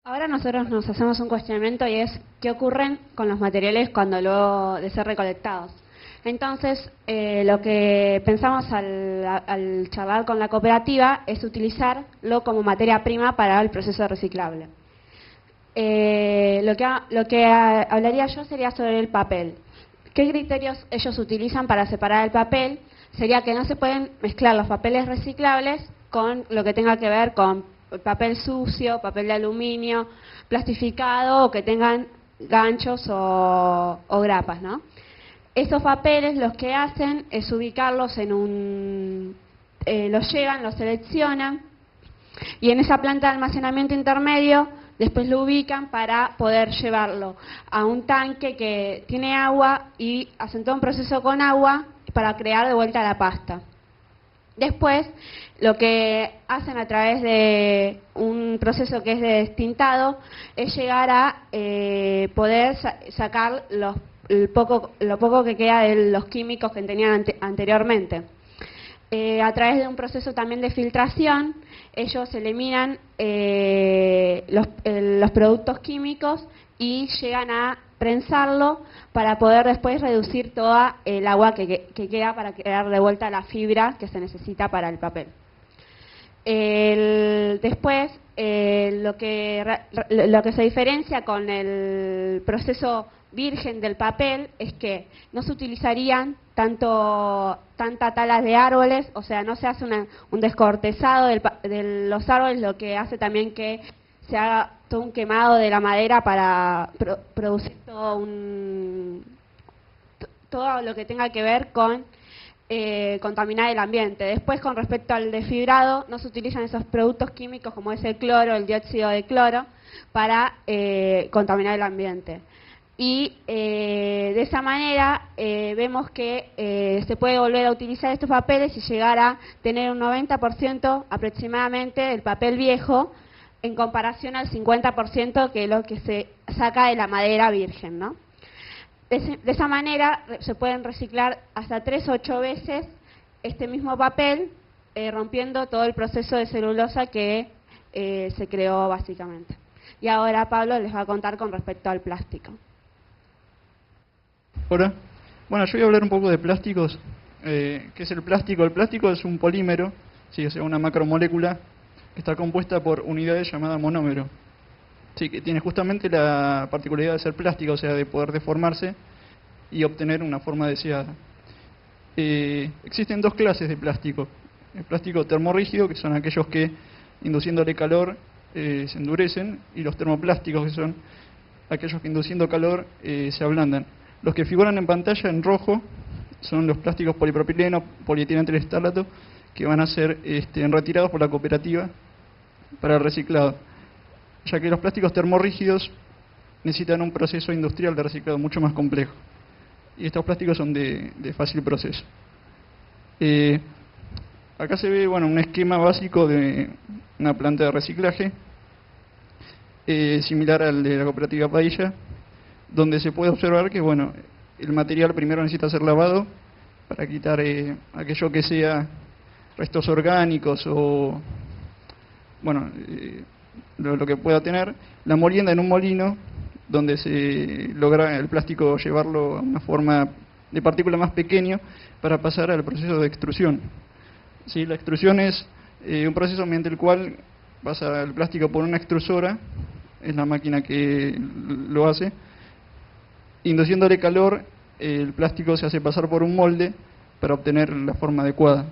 Ahora nosotros nos hacemos un cuestionamiento y es qué ocurren con los materiales cuando luego de ser recolectados. Entonces, lo que pensamos al charlar con la cooperativa es utilizarlo como materia prima para el proceso reciclable. Lo que hablaría yo sería sobre el papel. ¿Qué criterios ellos utilizan para separar el papel? Sería que no se pueden mezclar los papeles reciclables con lo que tenga que ver con papel sucio, papel de aluminio, plastificado o que tengan ganchos o grapas, ¿no? Esos papeles los que hacen es ubicarlos en los llevan, los seleccionan y en esa planta de almacenamiento intermedio después lo ubican para poder llevarlo a un tanque que tiene agua y hacen todo un proceso con agua para crear de vuelta la pasta. Después, lo que hacen a través de un proceso que es de destintado es llegar a poder sacar lo poco que queda de los químicos que tenían anteriormente. A través de un proceso también de filtración, ellos eliminan los productos químicos y llegan a prensarlo para poder después reducir toda el agua que queda para crear de vuelta la fibra que se necesita para el papel. Después, lo que se diferencia con el proceso virgen del papel es que no se utilizarían tanta talas de árboles, o sea, no se hace un descortezado de los árboles, lo que hace también que se haga todo un quemado de la madera para producir todo lo que tenga que ver con contaminar el ambiente. Después, con respecto al desfibrado, no se utilizan esos productos químicos como es el cloro, el dióxido de cloro, para contaminar el ambiente. Y de esa manera vemos que se puede volver a utilizar estos papeles y llegar a tener un 90% aproximadamente del papel viejo en comparación al 50% que es lo que se saca de la madera virgen, ¿no? De esa manera se pueden reciclar hasta 3 o 8 veces este mismo papel, rompiendo todo el proceso de celulosa que se creó básicamente. Y ahora Pablo les va a contar con respecto al plástico. Hola. Bueno, yo voy a hablar un poco de plásticos. ¿Qué es el plástico? El plástico es un polímero, sí, o sea, una macromolécula que está compuesta por unidades llamadas monómero. Sí, que tiene justamente la particularidad de ser plástico, o sea, de poder deformarse y obtener una forma deseada. Existen dos clases de plástico. El plástico termorrígido, que son aquellos que, induciéndole calor, se endurecen, y los termoplásticos, que son aquellos que, induciendo calor, se ablandan. Los que figuran en pantalla en rojo son los plásticos polipropileno, polietileno triestalato, que van a ser retirados por la cooperativa para el reciclado, ya que los plásticos termorrígidos necesitan un proceso industrial de reciclado mucho más complejo. Y estos plásticos son de fácil proceso. Acá se ve un esquema básico de una planta de reciclaje, similar al de la cooperativa Padilla, donde se puede observar que el material primero necesita ser lavado para quitar aquello que sea restos orgánicos o lo que pueda tener, la molienda en un molino donde se logra el plástico llevarlo a una forma de partícula más pequeño para pasar al proceso de extrusión. ¿Sí? La extrusión es un proceso mediante el cual pasa el plástico por una extrusora, es la máquina que lo hace, induciéndole calor, el plástico se hace pasar por un molde para obtener la forma adecuada.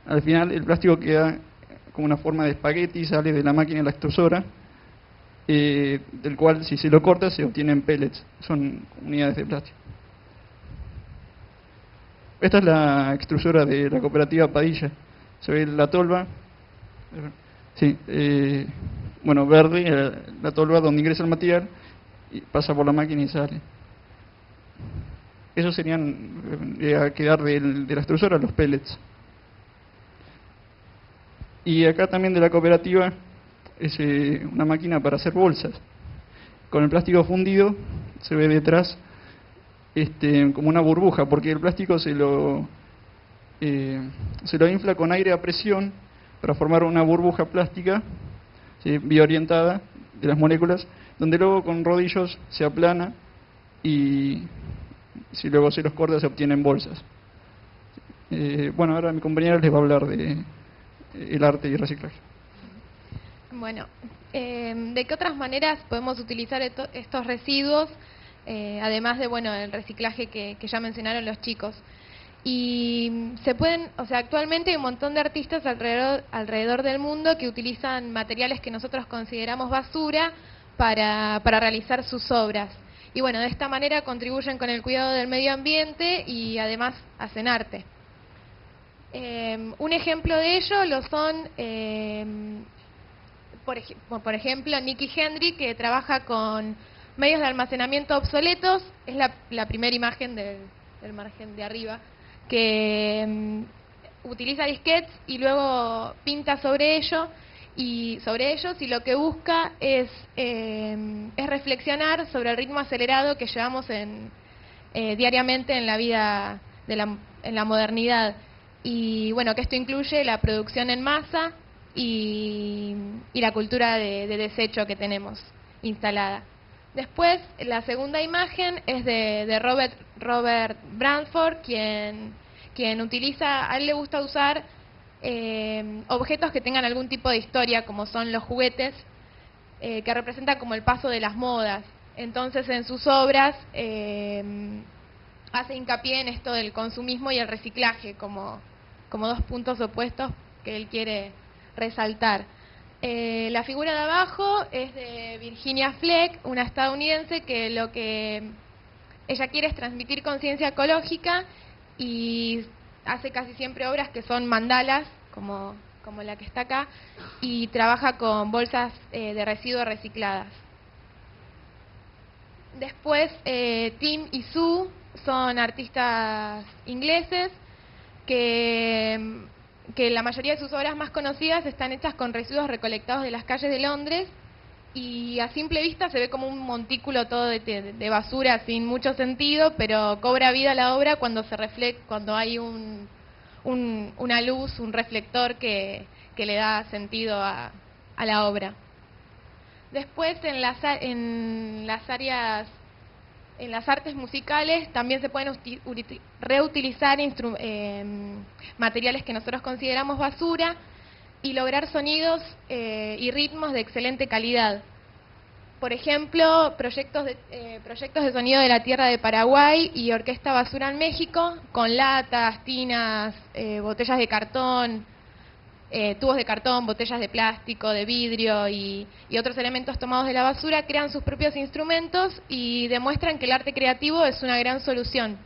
Al final el plástico queda como una forma de espagueti, sale de la máquina de la extrusora, del cual si se lo corta se obtienen pellets, son unidades de plástico. Esta es la extrusora de la cooperativa Padilla. Se ve la tolva, sí, verde, la tolva donde ingresa el material y pasa por la máquina y sale. Esos serían a quedar de la extrusora los pellets. Y acá también de la cooperativa es una máquina para hacer bolsas. Con el plástico fundido se ve detrás como una burbuja, porque el plástico se lo infla con aire a presión para formar una burbuja plástica, ¿sí? Biorientada, de las moléculas, donde luego con rodillos se aplana y si luego se los corta se obtienen bolsas. Bueno, ahora mi compañera les va a hablar de el arte y el reciclaje. Bueno, ¿de qué otras maneras podemos utilizar estos residuos, además de, bueno, el reciclaje que ya mencionaron los chicos? Y se pueden, o sea, actualmente hay un montón de artistas alrededor del mundo que utilizan materiales que nosotros consideramos basura para realizar sus obras. Y bueno, de esta manera contribuyen con el cuidado del medio ambiente y además hacen arte. Un ejemplo de ello lo son, por ejemplo, Nicky Hendrix, que trabaja con medios de almacenamiento obsoletos. Es la primera imagen del margen de arriba, que utiliza disquetes y luego pinta sobre ellos, y lo que busca es reflexionar sobre el ritmo acelerado que llevamos diariamente en la vida en la modernidad. Y bueno, que esto incluye la producción en masa y la cultura de desecho que tenemos instalada. Después, la segunda imagen es de Robert Bradford, quien utiliza, a él le gusta usar objetos que tengan algún tipo de historia, como son los juguetes, que representan como el paso de las modas. Entonces, en sus obras hace hincapié en esto del consumismo y el reciclaje como dos puntos opuestos que él quiere resaltar. La figura de abajo es de Virginia Fleck, una estadounidense que lo que ella quiere es transmitir conciencia ecológica y hace casi siempre obras que son mandalas, como la que está acá, y trabaja con bolsas de residuos recicladas. Después, Tim y Sue son artistas ingleses que la mayoría de sus obras más conocidas están hechas con residuos recolectados de las calles de Londres, y a simple vista se ve como un montículo todo de basura sin mucho sentido, pero cobra vida la obra cuando cuando hay una luz, un reflector que le da sentido a la obra. Después, en las artes musicales también se pueden reutilizar materiales que nosotros consideramos basura y lograr sonidos y ritmos de excelente calidad. Por ejemplo, proyectos de sonido de la tierra de Paraguay y Orquesta Basura en México, con latas, tinas, botellas de cartón, tubos de cartón, botellas de plástico, de vidrio y otros elementos tomados de la basura, crean sus propios instrumentos y demuestran que el arte creativo es una gran solución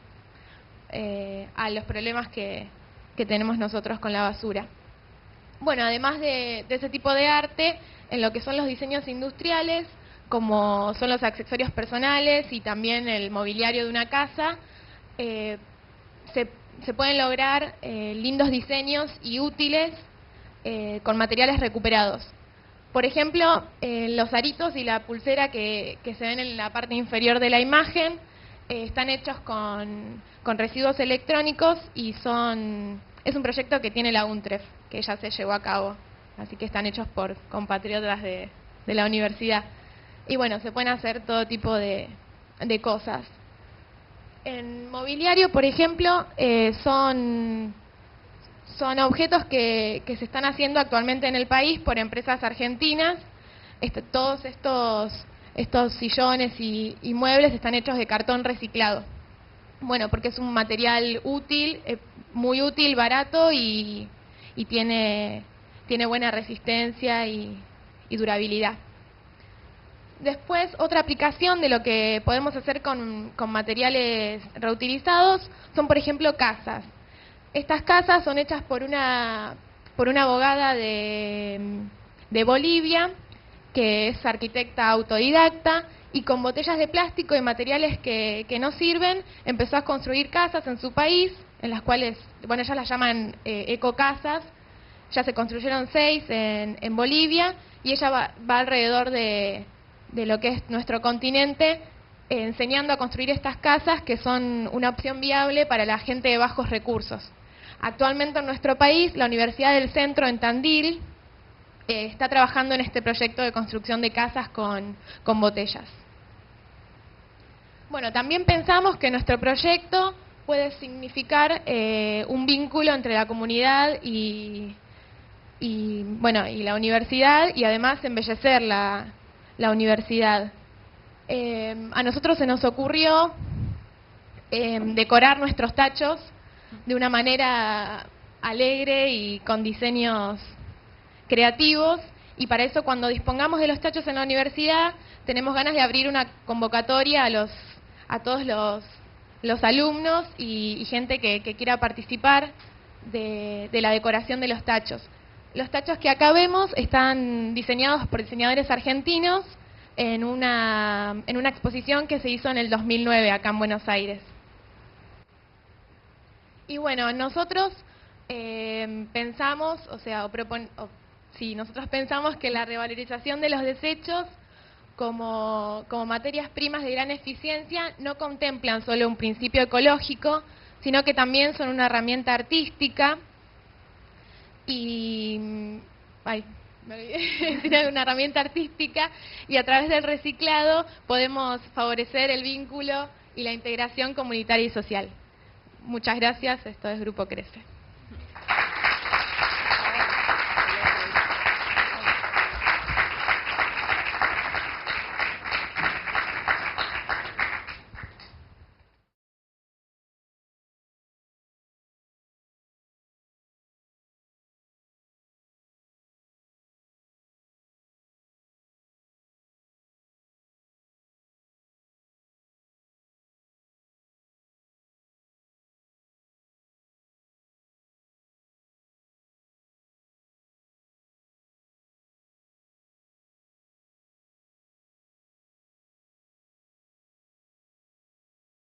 a los problemas que tenemos nosotros con la basura. Bueno, además de ese tipo de arte, en lo que son los diseños industriales, como son los accesorios personales y también el mobiliario de una casa, se pueden lograr lindos diseños y útiles con materiales recuperados. Por ejemplo, los aritos y la pulsera que se ven en la parte inferior de la imagen están hechos con residuos electrónicos y es un proyecto que tiene la UNTREF, que ya se llevó a cabo, así que están hechos por compatriotas de la universidad. Y bueno, se pueden hacer todo tipo de cosas. En mobiliario, por ejemplo, son objetos que se están haciendo actualmente en el país por empresas argentinas. Todos estos sillones y muebles están hechos de cartón reciclado. Bueno, porque es un material útil, muy útil, barato y tiene buena resistencia y durabilidad. Después, otra aplicación de lo que podemos hacer con materiales reutilizados son, por ejemplo, casas. Estas casas son hechas por una abogada de Bolivia, que es arquitecta autodidacta, y con botellas de plástico y materiales que no sirven, empezó a construir casas en su país, en las cuales, bueno, ellas las llaman ecocasas. Ya se construyeron 6 en Bolivia, y ella va alrededor de lo que es nuestro continente, enseñando a construir estas casas que son una opción viable para la gente de bajos recursos. Actualmente en nuestro país, la Universidad del Centro en Tandil está trabajando en este proyecto de construcción de casas con botellas. Bueno, también pensamos que nuestro proyecto puede significar un vínculo entre la comunidad y la universidad, y además embellecer la universidad. A nosotros se nos ocurrió decorar nuestros tachos de una manera alegre y con diseños creativos, y para eso, cuando dispongamos de los tachos en la universidad, tenemos ganas de abrir una convocatoria a todos los alumnos y gente que quiera participar de la decoración de los tachos. Los tachos que acá vemos están diseñados por diseñadores argentinos en una exposición que se hizo en el 2009 acá en Buenos Aires. Y bueno, nosotros pensamos, nosotros pensamos que la revalorización de los desechos como materias primas de gran eficiencia no contemplan solo un principio ecológico, sino que también son una herramienta artística una herramienta artística, y a través del reciclado podemos favorecer el vínculo y la integración comunitaria y social. Muchas gracias, esto es Grupo Crece.